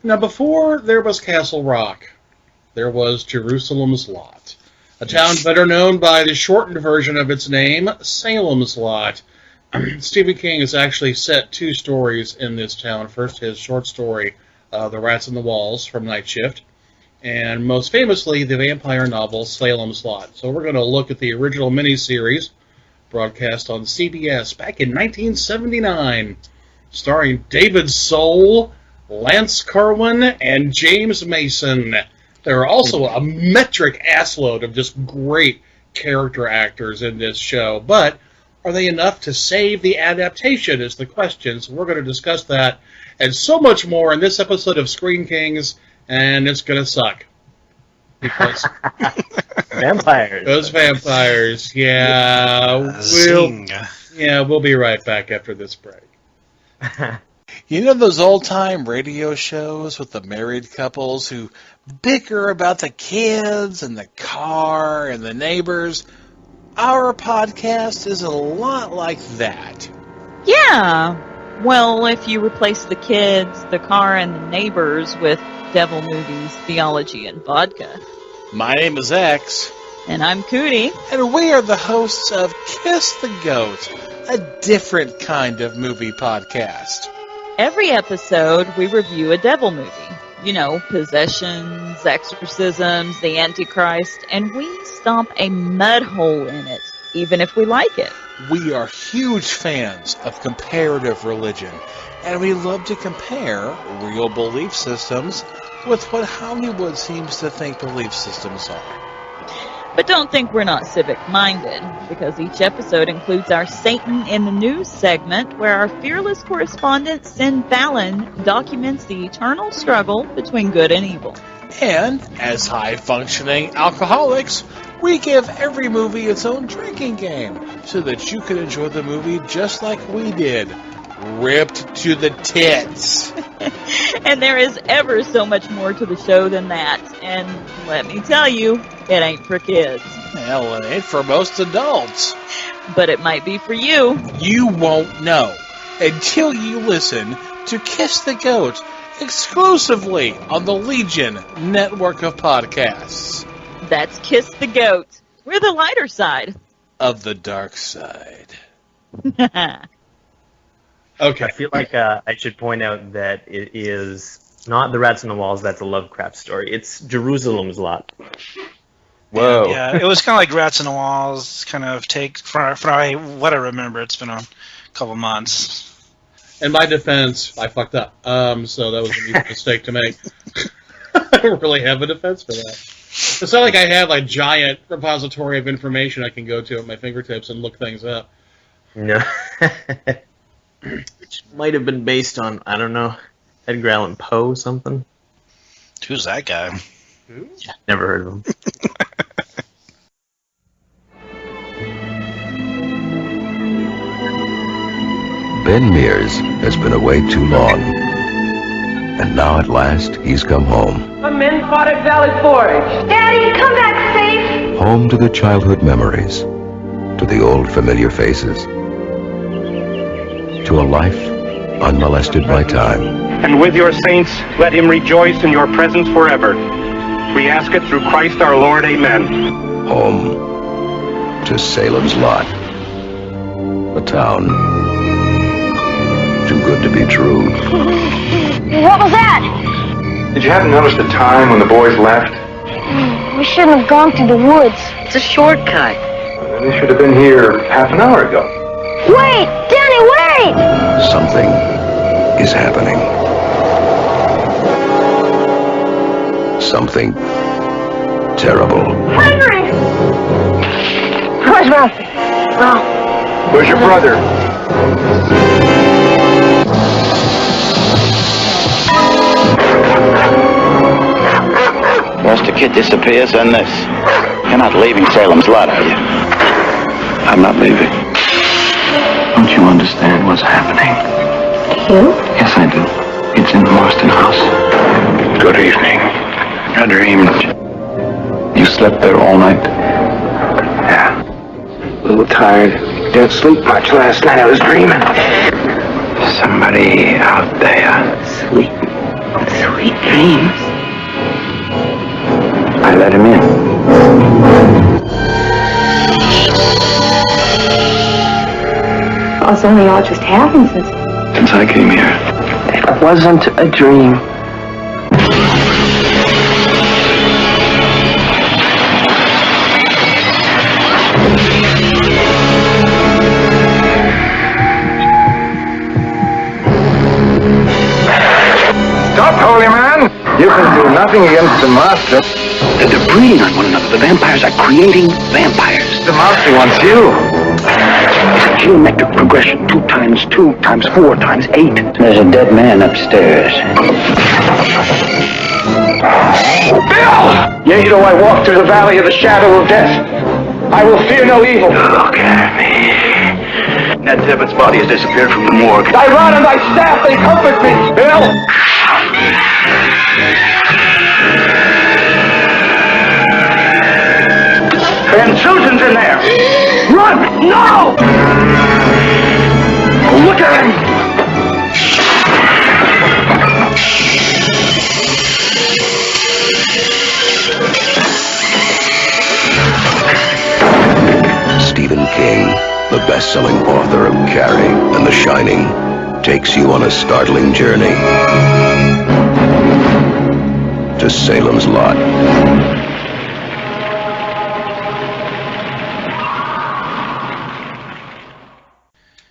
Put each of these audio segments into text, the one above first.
Now, before there was Castle Rock, there was Jerusalem's Lot, a town better known by the shortened version of its name, Salem's Lot. Stephen King has actually set 2 stories in this town. First, his short story, The Rats in the Walls, from Night Shift, and most famously, the vampire novel, Salem's Lot. So we're going to look at the original miniseries, broadcast on CBS back in 1979, starring David Soul, Lance Kerwin, and James Mason. There are also a metric assload of just great character actors in this show, but are they enough to save the adaptation is the question. So we're going to discuss that and so much more in this episode of Screen Kings, and it's going to suck. Because vampires. Those vampires, yeah. We'll be right back after this break. You know those old-time radio shows with the married couples who bicker about the kids and the car and the neighbors? Our podcast is a lot like that. Yeah. Well, if you replace the kids, the car, and the neighbors with devil movies, theology, and vodka. My name is X. And I'm Cootie. And we are the hosts of Kiss the Goat, a different kind of movie podcast. Every episode, we review a devil movie. You know, possessions, exorcisms, the Antichrist, and we stomp a mud hole in it, even if we like it. We are huge fans of comparative religion, and we love to compare real belief systems with what Hollywood seems to think belief systems are. But don't think we're not civic-minded, because each episode includes our Satan in the News segment, where our fearless correspondent, Sin Fallon, documents the eternal struggle between good and evil. And, as high-functioning alcoholics, we give every movie its own drinking game, so that you can enjoy the movie just like we did. Ripped to the tits. And there is ever so much more to the show than that. And let me tell you, it ain't for kids. Hell, it ain't for most adults. But it might be for you. You won't know until you listen to Kiss the Goat exclusively on the Legion network of podcasts. That's Kiss the Goat. We're the lighter side of the dark side. Okay. I feel like I should point out that it is not The Rats on the Walls, that's a Lovecraft story. It's Jerusalem's Lot. Whoa. Yeah, it was kind of like Rats on the Walls, kind of take, from what I remember, it's been a couple months. In my defense, I fucked up. So that was an easy mistake to make. I don't really have a defense for that. It's not like I have a giant repository of information I can go to at my fingertips and look things up. No. Which might have been based on, I don't know, Edgar Allan Poe something. Who's that guy? Who? Never heard of him. Ben Mears has been away too long. And now at last, he's come home. The men fought at Valley Forge. Daddy, come back safe. Home to the childhood memories. To the old familiar faces. To a life unmolested by time. And with your saints, let him rejoice in your presence forever. We ask it through Christ our Lord. Amen. Home to Salem's Lot. A town too good to be true. What was that? Did you happen to notice the time when the boys left? We shouldn't have gone through the woods. It's a shortcut. They should have been here half an hour ago. Wait! Danny, wait! Something is happening. Something terrible. Henry! Where's Ralphie? Ralph. Where's your brother? Once the kid disappears, then this. You're not leaving Salem's Lot, are you? I'm not leaving. Don't you understand what's happening? You? Yes, I do. It's in the Marston house. Good evening. I dreamed. You slept there all night? Yeah. A little tired. Didn't sleep much last night. I was dreaming. Somebody out there. Sleeping. Sweet dreams. I let him in. Oh, it's only all just happened Since I came here. It wasn't a dream. Stop, holy man! You can do nothing against the master. They're breeding on one another. The vampires are creating vampires. The master wants you. It's a geometric progression. 2 times 2 times 4 times 8. There's a dead man upstairs. Bill! Yea, though I walk through the valley of the shadow of death, I will fear no evil. Look at me. Ned Tibbet's body has disappeared from the morgue. Thy rod and thy staff, they comfort me. Bill! And Susan's in there. Run! No! Look at him! Stephen King, the best-selling author of Carrie and The Shining, takes you on a startling journey to Salem's Lot.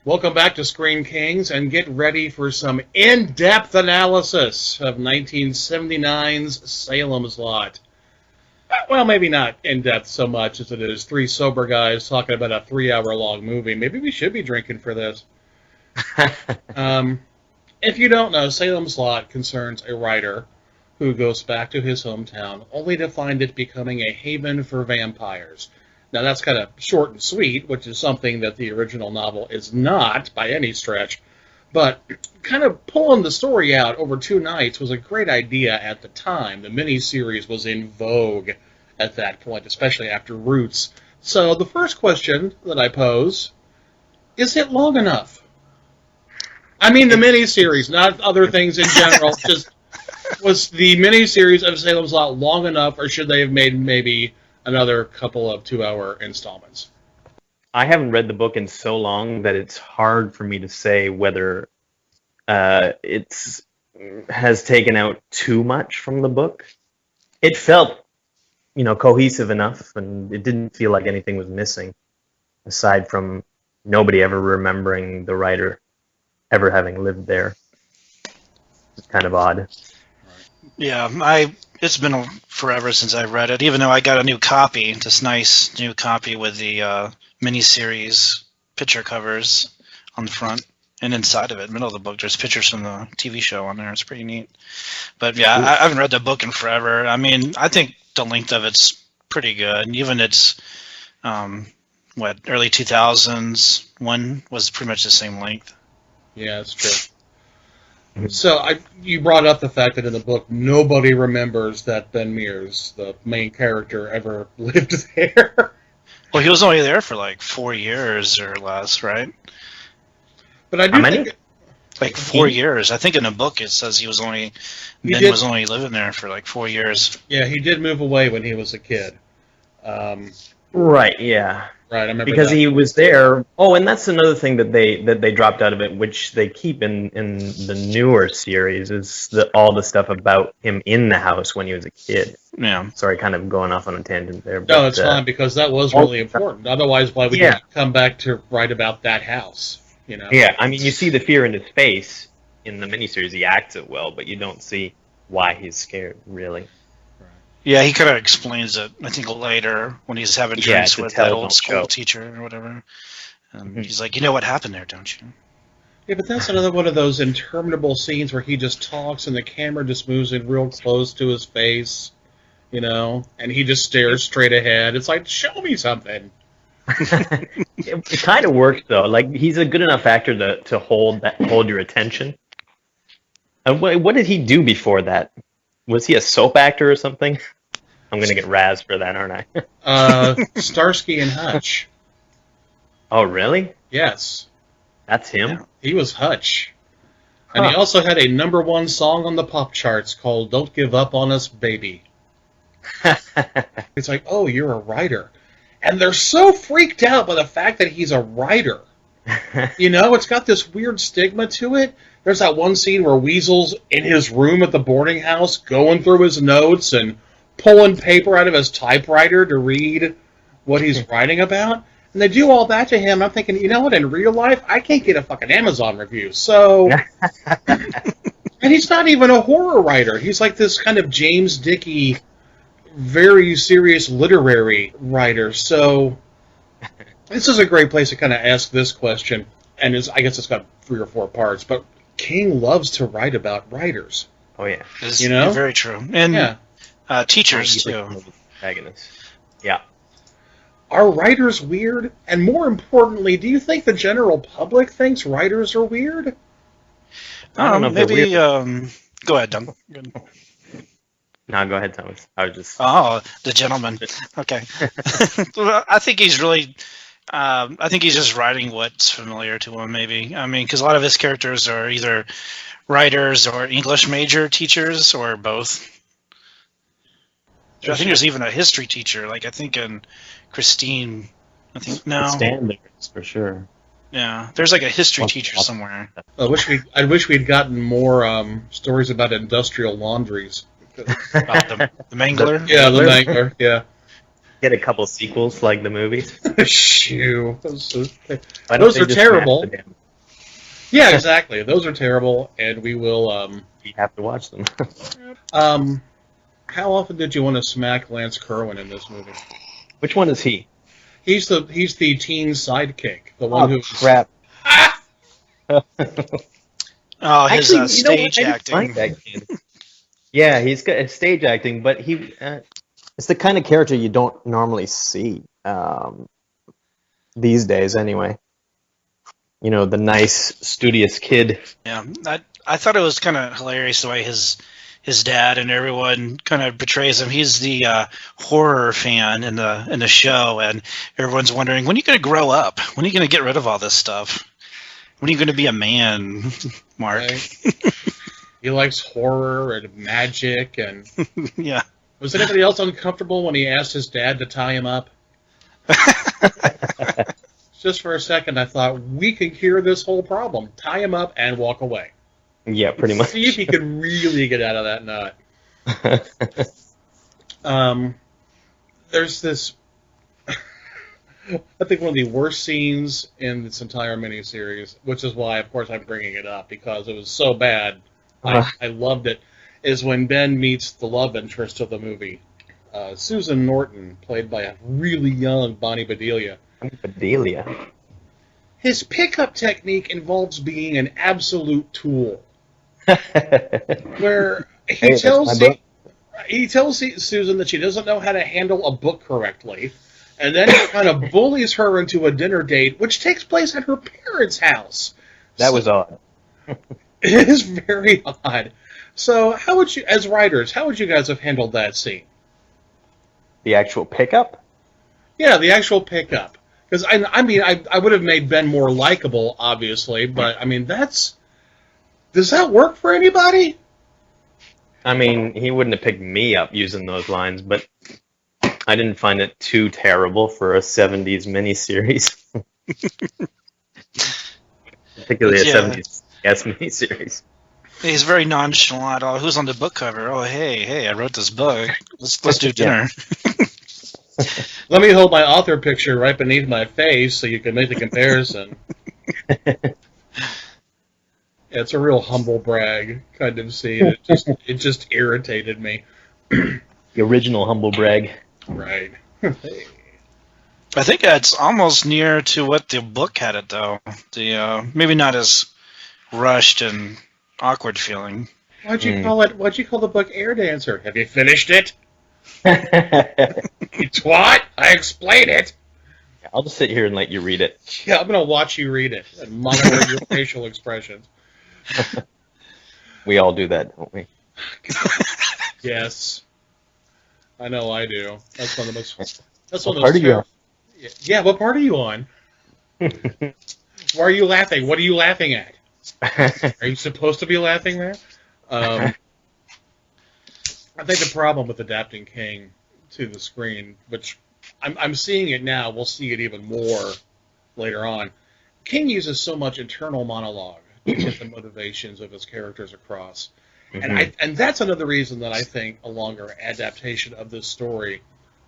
Welcome back to Screen Kings, and get ready for some in-depth analysis of 1979's Salem's Lot. Well, maybe not in-depth so much as it is 3 sober guys talking about a 3-hour-long movie. Maybe we should be drinking for this. If you don't know, Salem's Lot concerns a writer who goes back to his hometown only to find it becoming a haven for vampires. Now, that's kind of short and sweet, which is something that the original novel is not by any stretch. But kind of pulling the story out over 2 nights was a great idea at the time. The miniseries was in vogue at that point, especially after Roots. So the first question that I pose, is it long enough? I mean the miniseries, not other things in general. Just, was the miniseries of Salem's Lot long enough, or should they have made maybe another couple of 2-hour installments? I haven't read the book in so long that it's hard for me to say whether it's has taken out too much from the book. It felt, cohesive enough, and it didn't feel like anything was missing, aside from nobody ever remembering the writer ever having lived there. It's kind of odd. Yeah, it's been forever since I read it, even though I got a new copy, this nice new copy with the miniseries picture covers on the front and inside of it, middle of the book, there's pictures from the TV show on there. It's pretty neat. But yeah, I haven't read the book in forever. I mean, I think the length of it's pretty good. And even its, early 2000s one was pretty much the same length. Yeah, that's true. So you brought up the fact that in the book nobody remembers that Ben Mears, the main character, ever lived there. Well, he was only there for like 4 years or less, right? But I do think like 4 years. I think in the book it says Ben was only living there for like 4 years. Yeah, he did move away when he was a kid. Right. Yeah. Right, I remember because that. he was there. Oh, and that's another thing that they dropped out of it, which they keep in the newer series, is all the stuff about him in the house when he was a kid. Yeah. Sorry, kind of going off on a tangent there. No, it's fine, because that was really important. Otherwise, why would you come back to write about that house? Yeah, I mean, you see the fear in his face in the miniseries. He acts it well, but you don't see why he's scared, really. Yeah, he kind of explains it, I think, later when he's having drinks with that old school teacher or whatever. And he's like, you know what happened there, don't you? Yeah, but that's another one of those interminable scenes where he just talks and the camera just moves in real close to his face, and he just stares straight ahead. It's like, show me something. It kind of works, though. Like, he's a good enough actor to hold your attention. And what did he do before that? Was he a soap actor or something? I'm going to get razzed for that, aren't I? Starsky and Hutch. Oh, really? Yes. That's him? Yeah, he was Hutch. And he also had a #1 song on the pop charts called Don't Give Up on Us, Baby. It's like, oh, you're a writer. And they're so freaked out by the fact that he's a writer. You know, it's got this weird stigma to it. There's that one scene where Weasel's in his room at the boarding house going through his notes and pulling paper out of his typewriter to read what he's writing about. And they do all that to him. I'm thinking, you know what, in real life, I can't get a fucking Amazon review. So, and he's not even a horror writer. He's like this kind of James Dickey, very serious literary writer. So, this is a great place to kind of ask this question. And I guess it's got 3 or 4 parts. But King loves to write about writers. Oh, yeah. It's You know? very true. And teachers, too. Protagonists. Yeah. Are writers weird? And more importantly, do you think the general public thinks writers are weird? I don't know if they're maybe. weird. Go ahead, Doug. No, go ahead, Thomas. I was just... Oh, the gentleman. Okay. Well, I think he's really. I think he's just writing what's familiar to him, maybe. I mean, because a lot of his characters are either writers or English major teachers or both. I think there's even a history teacher. Like I think in Christine. I think no. Standards for sure. Yeah, there's like a history teacher somewhere. I wish we'd gotten more stories about industrial laundries. About the Mangler. Yeah, the Mangler. Yeah. Get a couple sequels like the movies. Shoo. Those Why don't are they just terrible. match the damn- Yeah, exactly. Those are terrible, and we will. You have to watch them. How often did you want to smack Lance Kerwin in this movie? Which one is he? He's the teen sidekick, the one who. Crap. Oh, his Actually, stage I didn't acting. mind that kid. Yeah, he's got stage acting, but he It's the kind of character you don't normally see these days, anyway. you know, the nice, studious kid. Yeah, I thought it was kind of hilarious the way his dad and everyone kind of portrays him. He's the horror fan in the show, and everyone's wondering, when are you going to grow up? When are you going to get rid of all this stuff? When are you going to be a man, Mark? Right. He likes horror and magic, and Yeah. Was anybody else uncomfortable when he asked his dad to tie him up? Just for a second, I thought, we could cure this whole problem. Tie him up and walk away. Yeah, pretty much. See if he could really get out of that nut. There's this, I think one of the worst scenes in this entire miniseries, which is why, of course, I'm bringing it up, because it was so bad. I loved it, is when Ben meets the love interest of the movie. Susan Norton, played by a really young Bonnie Bedelia. Bedelia. His pickup technique involves being an absolute tool. Where he tells Susan that she doesn't know how to handle a book correctly, and then he kind of bullies her into a dinner date, which takes place at her parents' house. That was odd. It is very odd. So, how would you, as writers, how would you guys have handled that scene? The actual pickup? Yeah, the actual pickup. Because, I mean, I would have made Ben more likable, obviously, but, I mean, does that work for anybody? I mean, he wouldn't have picked me up using those lines, but I didn't find it too terrible for a 70s miniseries. Particularly a 70s miniseries. He's very nonchalant. Oh, who's on the book cover? Oh, hey, I wrote this book. Let's do dinner. Let me hold my author picture right beneath my face so you can make the comparison. It's a real humble brag kind of scene. It just irritated me. The original humble brag. Right. I think that's almost near to what the book had it, though. Maybe not as rushed and awkward feeling. Why'd you call the book Air Dancer? Have you finished it? You twat! I explain it. I'll just sit here and let you read it. Yeah, I'm gonna watch you read it and monitor your facial expressions. We all do that, don't we? Yes, I know I do. That's one of the most. That's one What part are you on? Yeah, what part are you on? Why are you laughing? What are you laughing at? Are you supposed to be laughing there? I think the problem with adapting King to the screen, which I'm seeing it now, we'll see it even more later on. King uses so much internal monologue to get the motivations of his characters across. And that's another reason that I think a longer adaptation of this story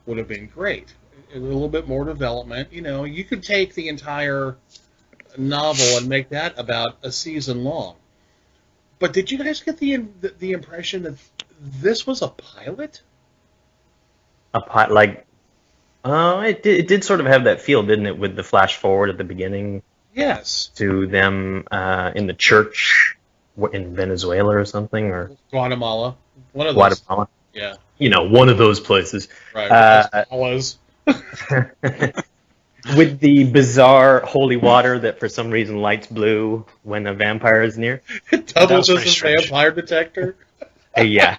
would have been great. A little bit more development. You know, you could take the entire novel and make that about a season long. But did you guys get the impression that this was a pilot? It did sort of have that feel, didn't it, with the flash forward at the beginning Yes. to them in the church in Venezuela or something, or Guatemala. One of those. Guatemala. Yeah. You know, one of those places. Right. With With the bizarre holy water that for some reason lights blue when a vampire is near. It doubles as a vampire detector. Yeah.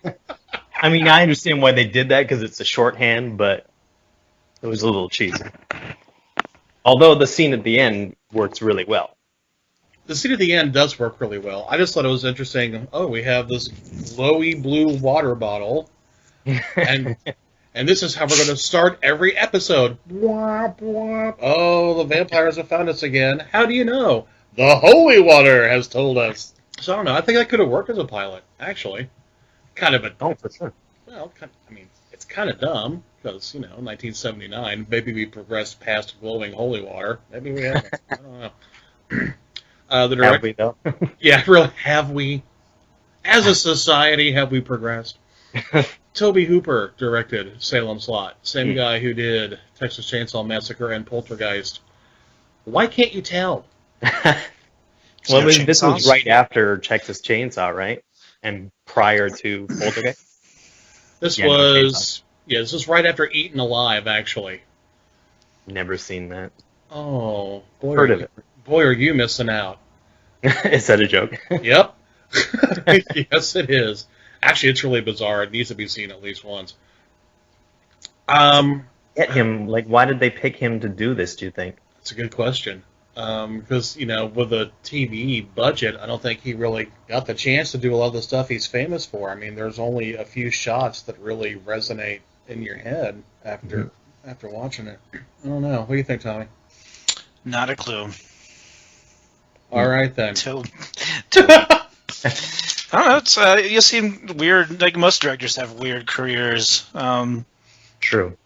I mean, I understand why they did that because it's a shorthand, but it was a little cheesy. Although the scene at the end works really well. The scene at the end does work really well. I just thought it was interesting. Oh, we have this glowy blue water bottle, and this is how we're going to start every episode. Womp, womp. Oh, the vampires have found us again. How do you know? The holy water has told us. So I don't know. I think that could have worked as a pilot, actually. Kind of a... Oh, for sure. Well, I mean, it's kind of dumb, because, 1979, maybe we progressed past glowing holy water. Maybe we haven't. I don't know. Have we, though? Yeah, really, have we? As a society, have we progressed? Toby Hooper directed Salem's Lot. Same guy who did Texas Chainsaw Massacre and Poltergeist. Why can't you tell? Well, this was right after Texas Chainsaw, right? And prior to Poltergeist? This was right after Eaten Alive, actually. Never seen that. Oh, boy. Heard of it. Boy, are you missing out. Is that a joke? Yep. Yes, it is. Actually, it's really bizarre. It needs to be seen at least once. Get him. Like, why did they pick him to do this, do you think? That's a good question. Because, with a TV budget, I don't think he really got the chance to do a lot of the stuff he's famous for. I mean, there's only a few shots that really resonate in your head after watching it. I don't know. What do you think, Tommy? Not a clue. All right, then. I don't know. It's you seem weird. Like most directors have weird careers. True.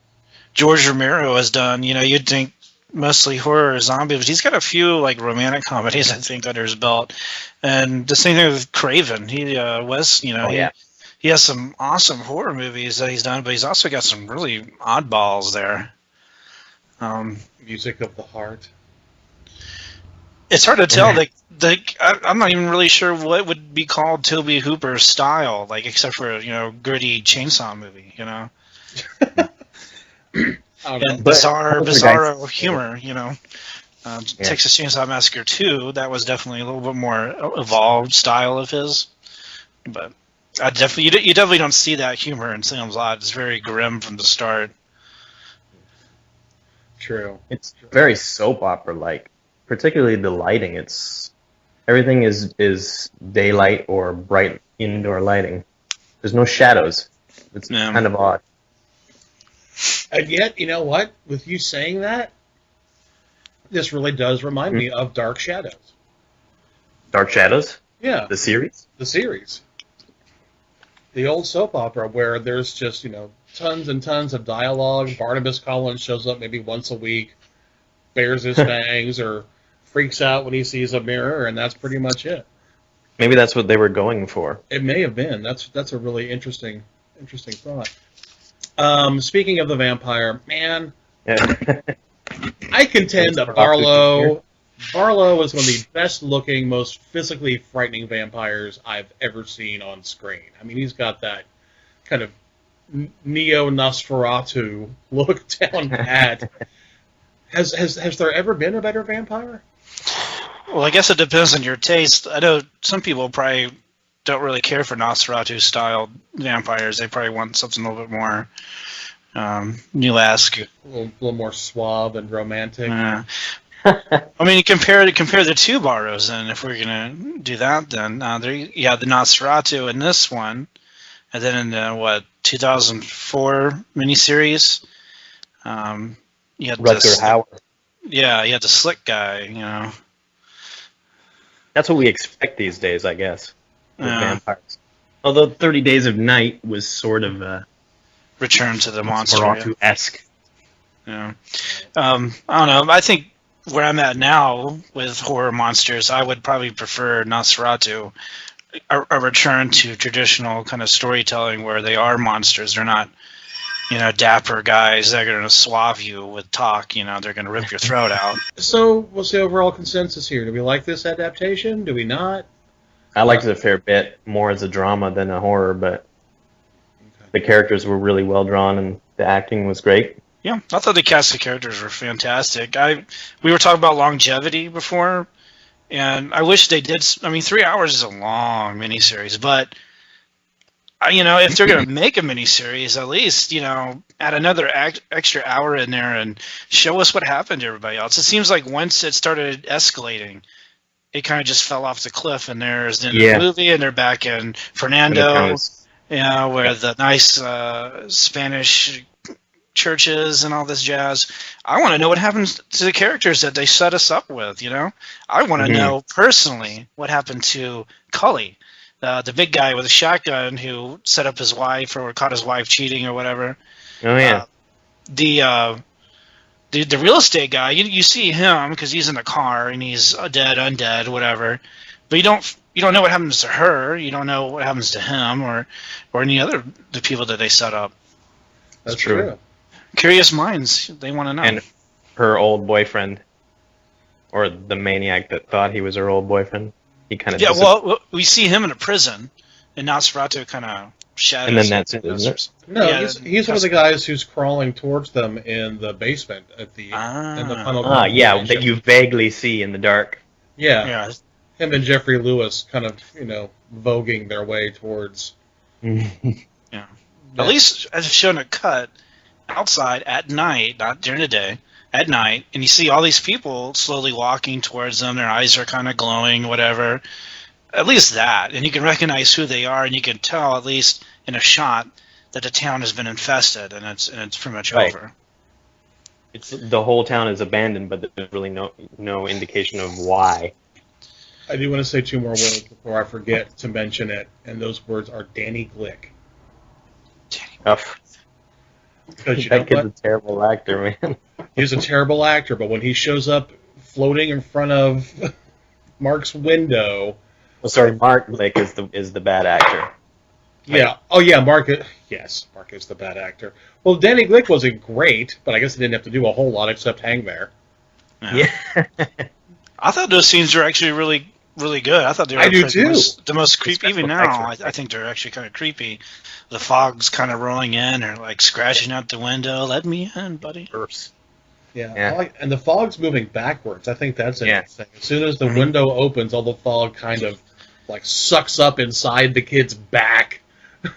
George Romero has done. You'd think mostly horror or zombie, but he's got a few like romantic comedies, I think, under his belt. And the same thing with Craven. He he has some awesome horror movies that he's done, but he's also got some really oddballs there. Music of the Heart. It's hard to tell. I'm not even really sure what would be called Toby Hooper's style, like except for gritty chainsaw movie, and bizarre humor, Texas Chainsaw Massacre 2. That was definitely a little bit more evolved style of his, but you definitely don't see that humor in Salem's Lot. It's very grim from the start. True. It's very soap opera like. Particularly the lighting, everything is daylight or bright indoor lighting. There's no shadows. It's kind of odd. And yet, you know what? With you saying that, this really does remind me of Dark Shadows. Dark Shadows? Yeah. The series? The series. The old soap opera where there's just, tons and tons of dialogue. Barnabas Collins shows up maybe once a week, bares his fangs, or freaks out when he sees a mirror, and that's pretty much it. Maybe that's what they were going for. It may have been. That's a really interesting thought. Speaking of the vampire, man, I contend that Barlow is one of the best-looking, most physically frightening vampires I've ever seen on screen. I mean, he's got that kind of neo-Nosferatu look down pat. Has there ever been a better vampire? Well, I guess it depends on your taste. I know some people probably don't really care for Nosferatu-style vampires. They probably want something a little bit more new-esque. A little more suave and romantic. I mean, compare the two Barrows, and if we're gonna do that, then there you have the Nosferatu in this one, and then in the 2004 miniseries, you had Rutger Hauer. Yeah, you had the slick guy, you know. That's what we expect these days, I guess, with Yeah. vampires. Although 30 Days of Night was sort of Return to the monster. Nosferatu-esque. Yeah. I don't know. I think where I'm at now with horror monsters, I would probably prefer Nosferatu, a return to traditional kind of storytelling where they are monsters. They're not, dapper guys that are going to swab you with talk. They're going to rip your throat out. So, what's the overall consensus here? Do we like this adaptation? Do we not? I liked it a fair bit more as a drama than a horror, but the characters were really well drawn and the acting was great. Yeah, I thought the cast of characters were fantastic. We were talking about longevity before, and I wish they did. I mean, 3 hours is a long miniseries, but if they're going to make a miniseries, at least add another extra hour in there and show us what happened to everybody else. It seems like once it started escalating, it kind of just fell off the cliff, and there's the end of the movie, and they're back in Fernando, where the nice Spanish churches and all this jazz. I want to know what happens to the characters that they set us up with. I want to know personally what happened to Cully, the big guy with a shotgun who set up his wife or caught his wife cheating or whatever. Oh yeah. The real estate guy, you see him because he's in the car and he's dead, undead, whatever. But you don't know what happens to her. You don't know what happens to him or any other the people that they set up. That's true. Curious minds, they want to know. And her old boyfriend, or the maniac that thought he was her old boyfriend, he kind of well, we see him in a prison, and Nosferatu kind of shadows. And then that's it, isn't it? No, he's one of the guys who's crawling towards them in the basement at the in the funnel. Yeah, that you vaguely see in the dark. Yeah. Him and Jeffrey Lewis kind of voguing their way towards. Yeah. At least as shown a cut outside at night, not during the day, at night, and you see all these people slowly walking towards them. Their eyes are kind of glowing, whatever. At least that, and you can recognize who they are, and you can tell at least in a shot that the town has been infested, and it's pretty much over. It's the whole town is abandoned, but there's really no indication of why. I do want to say two more words before I forget to mention it, and those words are Danny Glick. That kid's a terrible actor, man. He's a terrible actor, but when he shows up floating in front of Mark's window... Well, sorry, Mark Glick is the bad actor. Yeah. Oh, yeah, Mark is the bad actor. Well, Danny Glick wasn't great, but I guess he didn't have to do a whole lot except hang there. Yeah. I thought those scenes were actually really, really good. I thought they were the most creepy. Even now, I think they're actually kind of creepy. The fog's kind of rolling in, or like scratching out the window. Let me in, buddy. Yeah. And the fog's moving backwards. I think that's interesting. As soon as the window opens, all the fog kind of like sucks up inside the kid's back,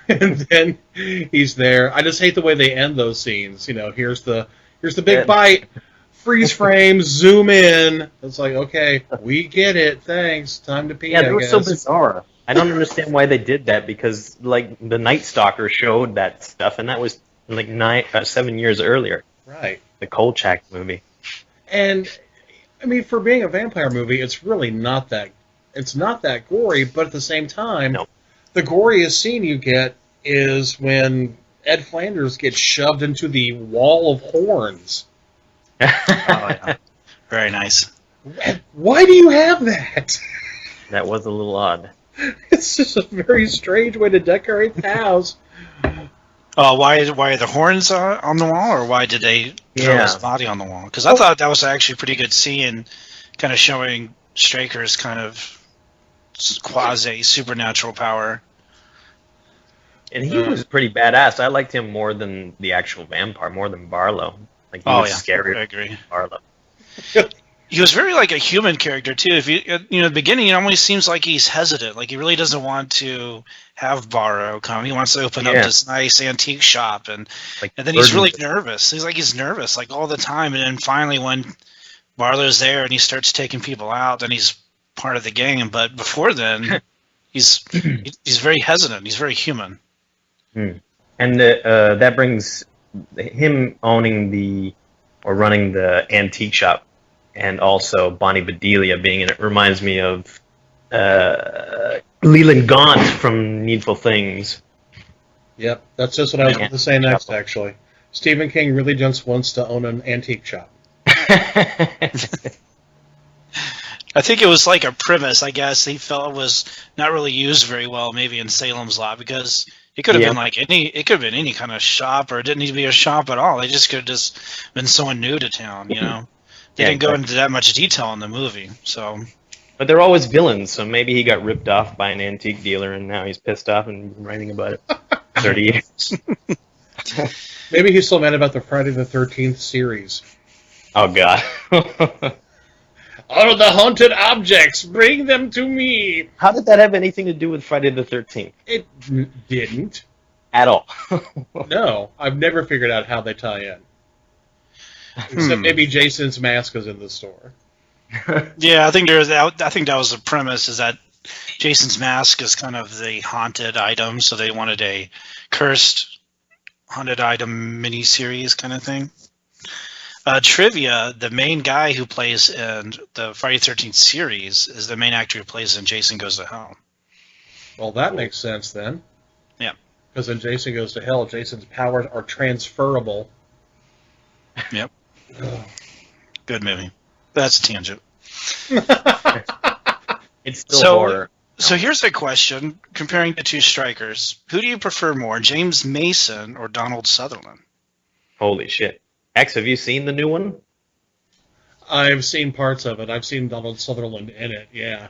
and then he's there. I just hate the way they end those scenes. Here's the big bite, freeze frame, zoom in. It's like, okay, we get it. Thanks. Time to pee. Yeah, they were so bizarre. I don't understand why they did that, because like the Night Stalker showed that stuff, and that was like 7 years earlier. Right. The Kolchak movie. And I mean, for being a vampire movie, it's really not that. It's not that gory, but at the same time, the goriest scene you get is when Ed Flanders gets shoved into the wall of horns. Oh, yeah. Very nice. Why do you have that? That was a little odd. It's just a very strange way to decorate the house. Why are the horns on the wall, or why did they throw his body on the wall? Because I thought that was actually a pretty good scene, kind of showing Straker's kind of quasi-supernatural power. And he was pretty badass. I liked him more than the actual vampire, more than Barlow. Like, he was scary. I agree. Barlow. He was very like a human character too. If the beginning, it almost seems like he's hesitant. Like he really doesn't want to have Barrow come. He wants to open up this nice antique shop, and then he's really nervous. He's nervous like all the time. And then finally, when Barlow's there and he starts taking people out, then he's part of the gang. But before then, he's very hesitant. He's very human. And that brings him owning running the antique shop, and also Bonnie Bedelia being in it reminds me of Leland Gaunt from Needful Things. Yep, that's just what I was going to say next, actually. Stephen King really just wants to own an antique shop. I think it was like a premise, I guess, he felt was not really used very well, maybe in Salem's Lot, because it could have been like it could have been any kind of shop, or it didn't need to be a shop at all. They just could have just been someone new to town, you know. They didn't go into that much detail in the movie, so. But they're always villains, so maybe he got ripped off by an antique dealer, and now he's pissed off and writing about it 30 years. Maybe he's still mad about the Friday the 13th series. Oh, God. All of the haunted objects, bring them to me. How did that have anything to do with Friday the 13th? It didn't. At all. No, I've never figured out how they tie in. Except maybe Jason's mask is in the store. Yeah, I think that was the premise, is that Jason's mask is kind of the haunted item, so they wanted a cursed haunted item miniseries kind of thing. Trivia, the main guy who plays in the Friday the 13th series is the main actor who plays in Jason Goes to Hell. Well, that makes sense then. Yeah. Because in Jason Goes to Hell, Jason's powers are transferable. Yep. Good movie. That's a tangent. It's still horror. So here's a question, comparing the two strikers. Who do you prefer more, James Mason or Donald Sutherland? Holy shit. X, have you seen the new one? I've seen parts of it. I've seen Donald Sutherland in it, yeah.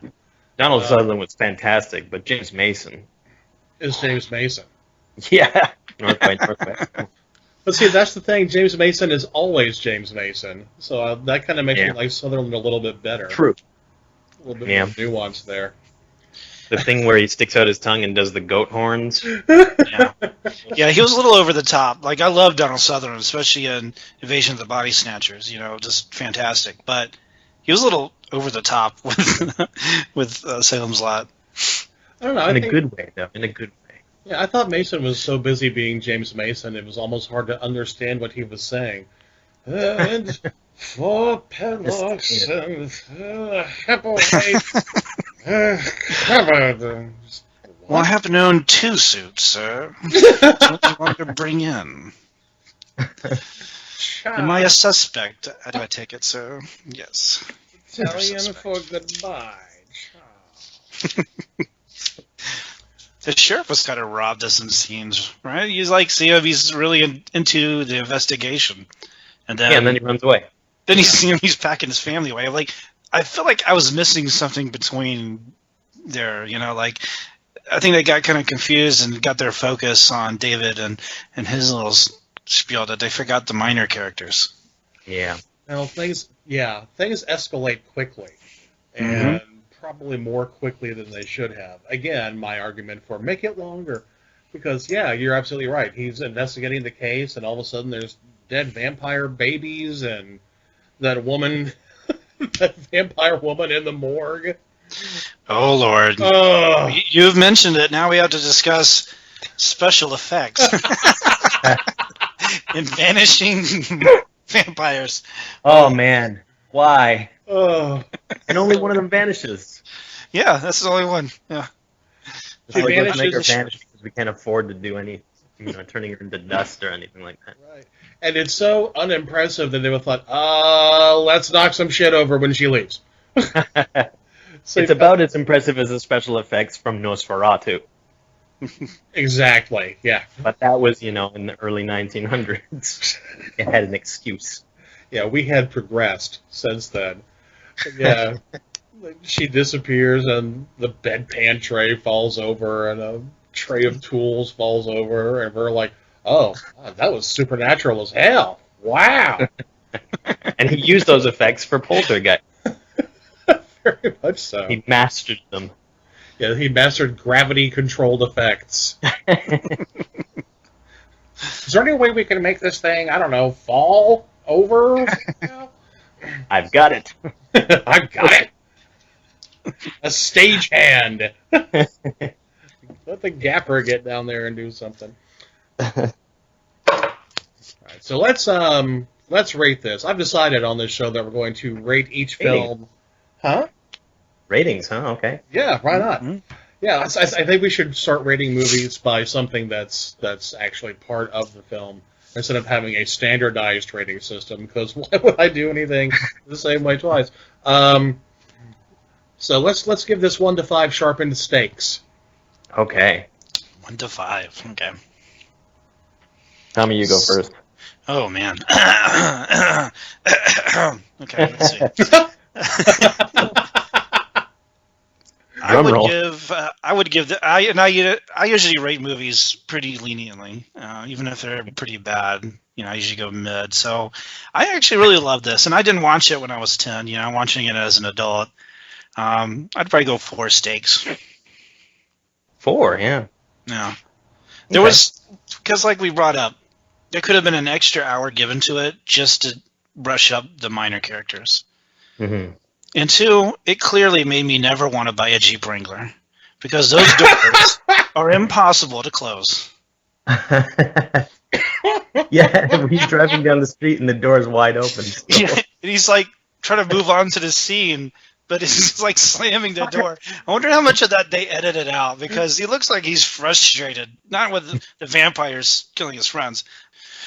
Donald Sutherland was fantastic, but James Mason. Is James Mason. Yeah. North by Northwest. But see, that's the thing. James Mason is always James Mason. So that kind of makes me like Sutherland a little bit better. True. A little bit more nuance there. The thing where he sticks out his tongue and does the goat horns. Yeah, he was a little over the top. Like, I love Donald Sutherland, especially in Invasion of the Body Snatchers. You know, just fantastic. But he was a little over the top with Salem's Lot. I don't know. In a good way, though. In a good way. Yeah, I thought Mason was so busy being James Mason, it was almost hard to understand what he was saying. And for Pelos and Hepplewhite covered. Well, I happen to own 2 suits, sir. That's what you want to bring in. Am I a suspect? How do I take it, sir? Yes. Italian for goodbye. The sheriff was kind of robbed of some scenes, right? He's like, see if he's really into the investigation, and then he runs away. Then he's packing his family away. Like, I feel like I was missing something between there. You know, like I think they got kind of confused and got their focus on David and his little spiel that they forgot the minor characters. Yeah. Well, things escalate quickly, and probably more quickly than they should have. Again, my argument for make it longer, because you're absolutely right. He's investigating the case, and all of a sudden there's dead vampire babies and that woman, that vampire woman in the morgue. Oh Lord! You've mentioned it. Now we have to discuss special effects in vanishing vampires. Oh man, why? Oh. And only one of them vanishes. Yeah, that's the only one. Yeah. She vanishes. Make her vanish because we can't afford to do any, turning her into dust or anything like that. Right. And it's so unimpressive that they would thought, let's knock some shit over when she leaves. So it's about as impressive as the special effects from Nosferatu. Exactly, yeah. But that was, in the early 1900s. It had an excuse. Yeah, we had progressed since then. Yeah. She disappears and the bedpan tray falls over and a tray of tools falls over and we're like, oh, God, that was supernatural as hell. Wow. And he used those effects for Poltergeist. Very much so. He mastered them. Yeah, he mastered gravity-controlled effects. Is there any way we can make this thing, I don't know, fall over? I've got it. I've got it. A stagehand. Let the gapper get down there and do something. All right, so let's rate this. I've decided on this show that we're going to rate each film. Huh? Ratings, huh? Okay. Yeah, why not? Mm-hmm. Yeah, I think we should start rating movies by something that's actually part of the film instead of having a standardized rating system. Because why would I do anything the same way twice? So let's give this 1 to 5 sharpened stakes. Okay. 1 to 5. Okay. Tommy, you go first. Oh man. Okay, let's see. I usually rate movies pretty leniently, even if they're pretty bad. I usually go mid. So I actually really love this, and I didn't watch it when I was 10. I'm watching it as an adult. I'd probably go 4 steaks. 4, yeah. Yeah. There was, because like we brought up, there could have been an extra hour given to it just to brush up the minor characters. Mm-hmm. And 2, it clearly made me never want to buy a Jeep Wrangler because those doors are impossible to close. Yeah, he's driving down the street and the door's wide open. So. Yeah, and he's like trying to move on to the scene, but it's like slamming the door. I wonder how much of that they edited out because he looks like he's frustrated, not with the vampires killing his friends.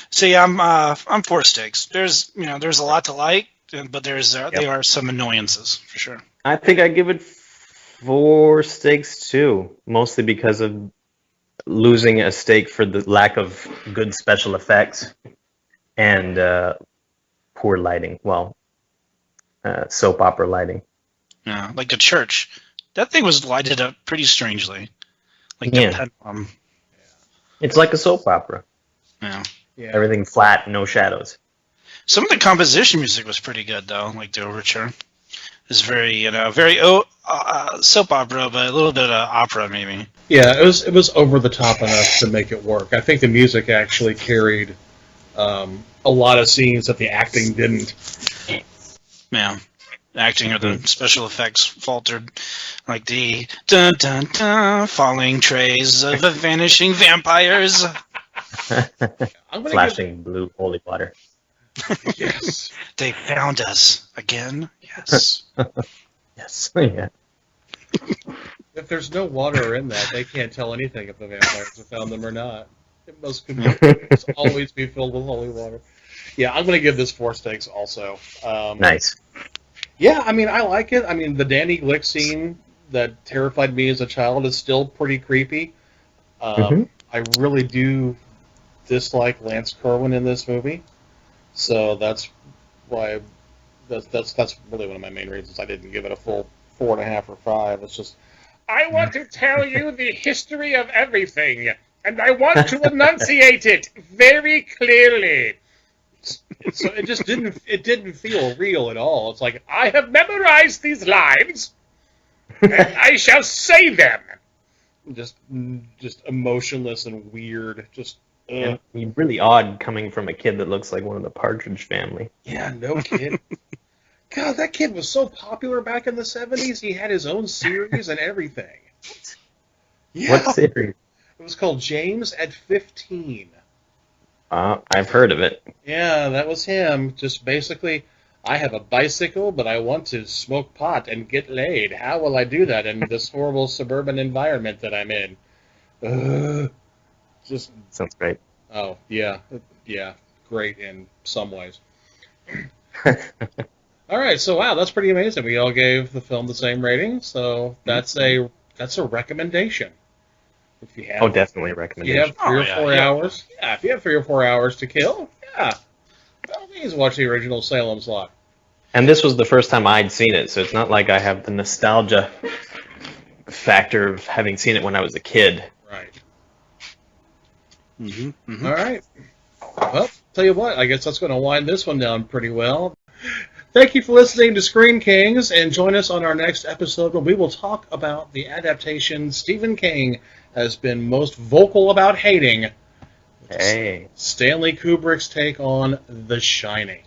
So yeah, I'm 4 steaks. There's a lot to like, but there are some annoyances for sure. I think I give it 4 steaks too, mostly because of losing a steak for the lack of good special effects and poor lighting. Well, soap opera lighting. Yeah, like the church. That thing was lighted up pretty strangely. Like Yeah. the pendulum. It's like a soap opera. Yeah. Yeah. Everything flat, no shadows. Some of the composition music was pretty good though, like the overture. It's very, soap opera, but a little bit of opera maybe. Yeah, it was over the top enough to make it work. I think the music actually carried a lot of scenes that the acting didn't. Yeah. The acting or the special effects faltered, like the dun dun dun falling trays of the vanishing vampires. Flashing blue holy water. Yes. They found us again. Yes. Yes. Yeah. If there's no water in that, they can't tell anything if the vampires have found them or not. It must always be filled with holy water. Yeah, I'm going to give this 4 steaks also. Nice. Yeah, I mean, I like it. I mean, the Danny Glick scene that terrified me as a child is still pretty creepy. I really do dislike Lance Kerwin in this movie, so that's why that's really one of my main reasons I didn't give it a full 4.5 or 5. It's just I want to tell you the history of everything, and I want to enunciate it very clearly. So it just didn't feel real at all. It's like, I have memorized these lines, and I shall say them. Just emotionless and weird. Just And really odd coming from a kid that looks like one of the Partridge Family. Yeah, no kidding. God, that kid was so popular back in the 70s. He had his own series and everything. Yeah. What series? It was called James at 15. I've heard of it. Yeah, that was him. Just basically, I have a bicycle, but I want to smoke pot and get laid. How will I do that in this horrible suburban environment that I'm in? Just sounds great. Oh, yeah. Yeah, great in some ways. All right, so wow, that's pretty amazing. We all gave the film the same rating, so that's a recommendation. If you have, definitely a recommendation. You have 3 or 4 hours. Yeah, if you have 3 or 4 hours to kill, yeah, please watch the original Salem's Lot. And this was the first time I'd seen it, so it's not like I have the nostalgia factor of having seen it when I was a kid. Right. All right. Well, tell you what, I guess that's going to wind this one down pretty well. Thank you for listening to Screen Kings, and join us on our next episode when we will talk about the adaptation Stephen King has been most vocal about hating. Hey. Stanley Kubrick's take on The Shining.